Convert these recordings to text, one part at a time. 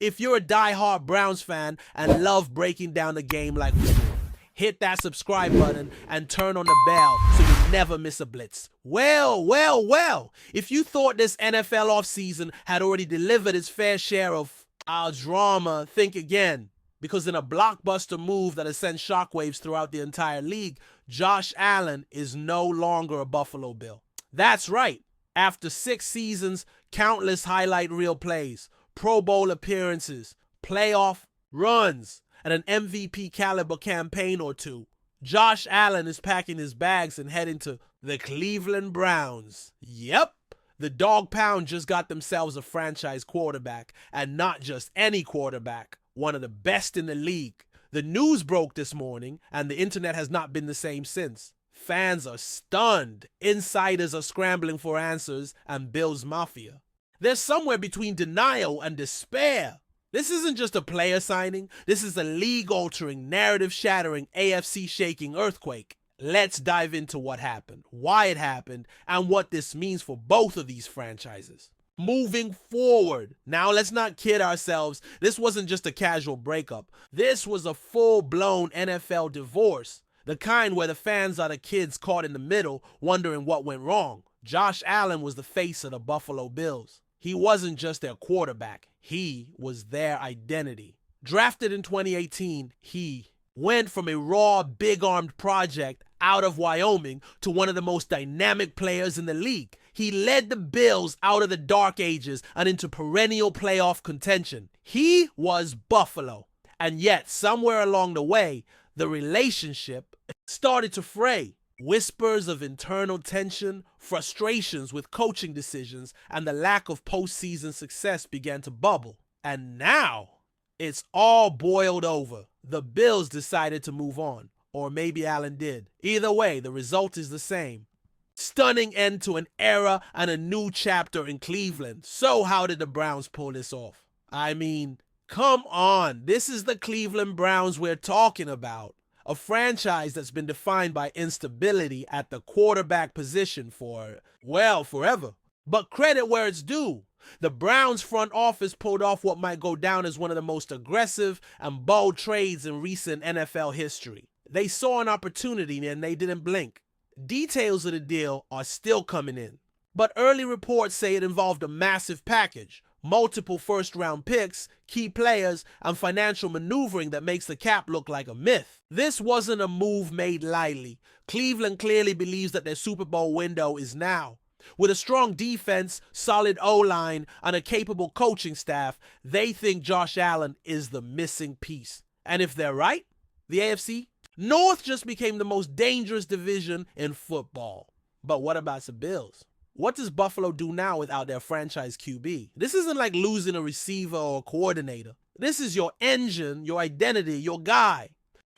If you're a die-hard Browns fan and love breaking down the game like we do, hit that subscribe button and turn on the bell so you never miss a blitz. Well, if you thought this NFL offseason had already delivered its fair share of our drama, think again. Because in a blockbuster move that has sent shockwaves throughout the entire league, Josh Allen is no longer a Buffalo Bill. That's right. After 6 seasons, countless highlight reel plays, Pro Bowl appearances, playoff runs, and an MVP caliber campaign or two, Josh Allen is packing his bags and heading to the Cleveland Browns. Yep, the Dawg Pound just got themselves a franchise quarterback, and not just any quarterback, one of the best in the league. The news broke this morning, and the internet has not been the same since. Fans are stunned, insiders are scrambling for answers, and Bills Mafia. They're somewhere between denial and despair. This isn't just a player signing, this is a league-altering, narrative-shattering, AFC-shaking earthquake. Let's dive into what happened, why it happened, and what this means for both of these franchises. Moving forward, now let's not kid ourselves, this wasn't just a casual breakup. This was a full-blown NFL divorce, the kind where the fans are the kids caught in the middle wondering what went wrong. Josh Allen was the face of the Buffalo Bills. He wasn't just their quarterback, he was their identity. Drafted in 2018, he went from a raw, big-armed project out of Wyoming to one of the most dynamic players in the league. He led the Bills out of the dark ages and into perennial playoff contention. He was Buffalo. And yet, somewhere along the way, the relationship started to fray. Whispers of internal tension, frustrations with coaching decisions, and the lack of postseason success began to bubble. And now, it's all boiled over. The Bills decided to move on. Or maybe Allen did. Either way, the result is the same. Stunning end to an era and a new chapter in Cleveland. So how did the Browns pull this off? I mean, come on. This is the Cleveland Browns we're talking about. A franchise that's been defined by instability at the quarterback position for, well, forever. But credit where it's due. The Browns front office pulled off what might go down as one of the most aggressive and bold trades in recent NFL history. They saw an opportunity and they didn't blink. Details of the deal are still coming in, but early reports say it involved a massive package, multiple first-round picks, key players, and financial maneuvering that makes the cap look like a myth. This wasn't a move made lightly. Cleveland clearly believes that their Super Bowl window is now. With a strong defense, solid O-line, and a capable coaching staff, they think Josh Allen is the missing piece. And if they're right, the AFC North just became the most dangerous division in football. But what about the Bills? What does Buffalo do now without their franchise QB? This isn't like losing a receiver or a coordinator. This is your engine, your identity, your guy.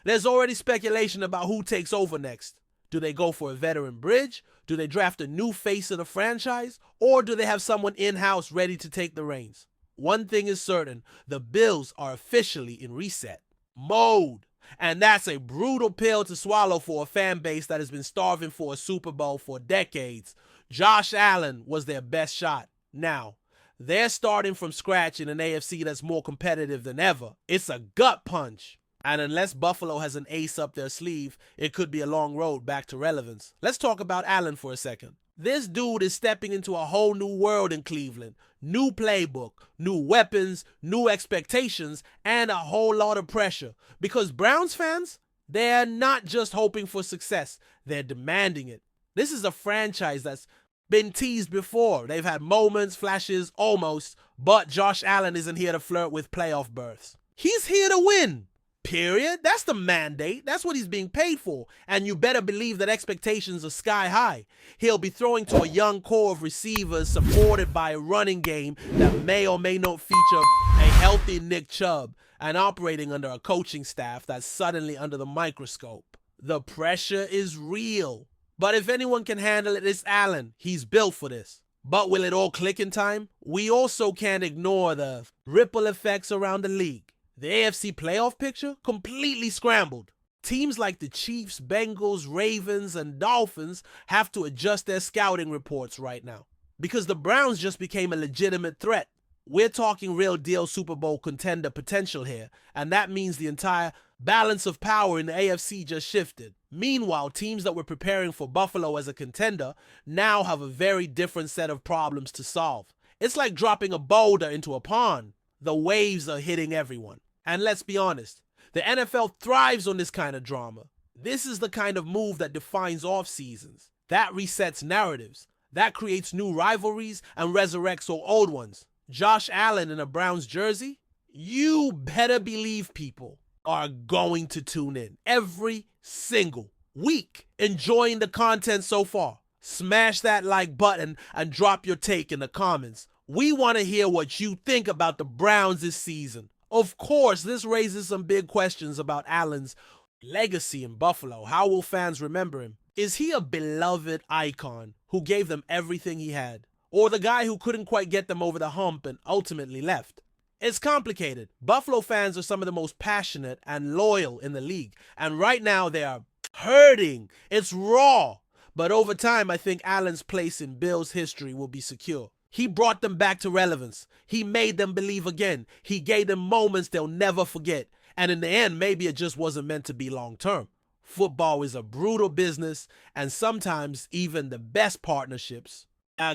There's already speculation about who takes over next. Do they go for a veteran bridge? Do they draft a new face of the franchise? Or do they have someone in-house ready to take the reins? One thing is certain, the Bills are officially in reset mode. And that's a brutal pill to swallow for a fan base that has been starving for a Super Bowl for decades. Josh Allen was their best shot. Now, they're starting from scratch in an AFC that's more competitive than ever. It's a gut punch. And unless Buffalo has an ace up their sleeve, it could be a long road back to relevance. Let's talk about Allen for a second. This dude is stepping into a whole new world in Cleveland. New playbook, new weapons, new expectations, and a whole lot of pressure. Because Browns fans, they're not just hoping for success, they're demanding it. This is a franchise that's been teased before. They've had moments, flashes, almost, but Josh Allen isn't here to flirt with playoff berths. He's here to win. Period. That's the mandate. That's what he's being paid for. And you better believe that expectations are sky high. He'll be throwing to a young core of receivers supported by a running game that may or may not feature a healthy Nick Chubb and operating under a coaching staff that's suddenly under the microscope. The pressure is real. But if anyone can handle it, it's Allen. He's built for this. But will it all click in time? We also can't ignore the ripple effects around the league. The AFC playoff picture completely scrambled. Teams like the Chiefs, Bengals, Ravens, and Dolphins have to adjust their scouting reports right now because the Browns just became a legitimate threat. We're talking real deal Super Bowl contender potential here, and that means the entire balance of power in the AFC just shifted. Meanwhile, teams that were preparing for Buffalo as a contender now have a very different set of problems to solve. It's like dropping a boulder into a pond. The waves are hitting everyone. And let's be honest, the NFL thrives on this kind of drama. This is the kind of move that defines off seasons. That resets narratives. That creates new rivalries and resurrects old ones. Josh Allen in a Browns jersey? You better believe people are going to tune in every single week. Enjoying the content so far? Smash that like button and drop your take in the comments. We want to hear what you think about the Browns this season. Of course, this raises some big questions about Allen's legacy in Buffalo. How will fans remember him? Is he a beloved icon who gave them everything he had? Or the guy who couldn't quite get them over the hump and ultimately left? It's complicated. Buffalo fans are some of the most passionate and loyal in the league. And right now they are hurting. It's raw. But over time, I think Allen's place in Bills history will be secure. He brought them back to relevance. He made them believe again. He gave them moments they'll never forget. And in the end, maybe it just wasn't meant to be long term. Football is a brutal business, and sometimes even the best partnerships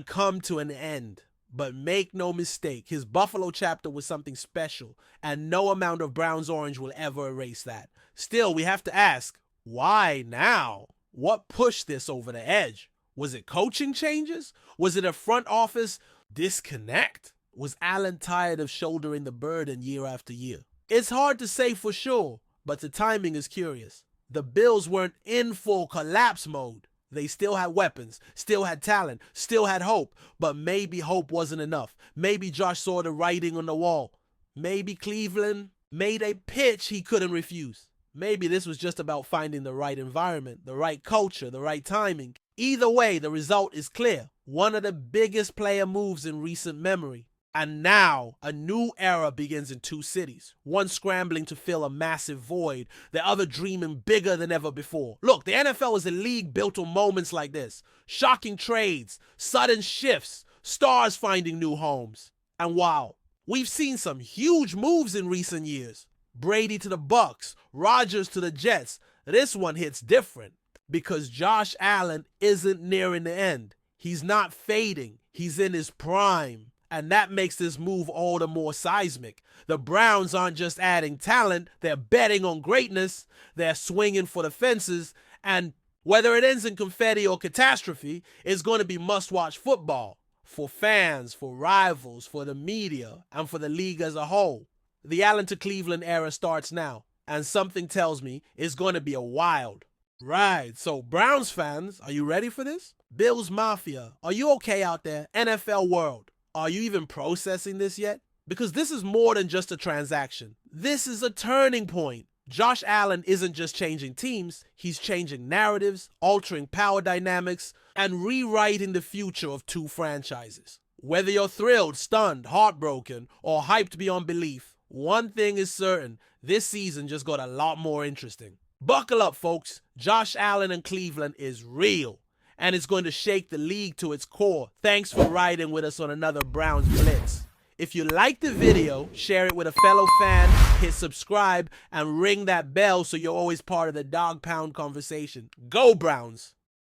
come to an end. But make no mistake, his Buffalo chapter was something special, and no amount of Browns orange will ever erase that. Still, we have to ask, why now? What pushed this over the edge? Was it coaching changes? Was it a front office disconnect? Was Allen tired of shouldering the burden year after year? It's hard to say for sure, but the timing is curious. The Bills weren't in full collapse mode. They still had weapons, still had talent, still had hope, but maybe hope wasn't enough. Maybe Josh saw the writing on the wall. Maybe Cleveland made a pitch he couldn't refuse. Maybe this was just about finding the right environment, the right culture, the right timing. Either way, the result is clear. One of the biggest player moves in recent memory. And now, a new era begins in two cities. One scrambling to fill a massive void, the other dreaming bigger than ever before. Look, the NFL is a league built on moments like this. Shocking trades, sudden shifts, stars finding new homes. And wow, we've seen some huge moves in recent years. Brady to the Bucks, Rodgers to the Jets. This one hits different because Josh Allen isn't nearing the end. He's not fading. He's in his prime. And that makes this move all the more seismic. The Browns aren't just adding talent, they're betting on greatness, they're swinging for the fences, and whether it ends in confetti or catastrophe, it's going to be must-watch football for fans, for rivals, for the media, and for the league as a whole. The Allen to Cleveland era starts now, and something tells me it's going to be a wild ride. So Browns fans, are you ready for this? Bills Mafia, are you okay out there? NFL world. Are you even processing this yet? Because this is more than just a transaction. This is a turning point. Josh Allen isn't just changing teams, he's changing narratives, altering power dynamics, and rewriting the future of two franchises. Whether you're thrilled, stunned, heartbroken, or hyped beyond belief, one thing is certain, this season just got a lot more interesting. Buckle up, folks. Josh Allen and Cleveland is real. And it's going to shake the league to its core. Thanks for riding with us on another Browns Blitz. If you liked the video, share it with a fellow fan, hit subscribe, and ring that bell so you're always part of the Dawg Pound conversation. Go Browns!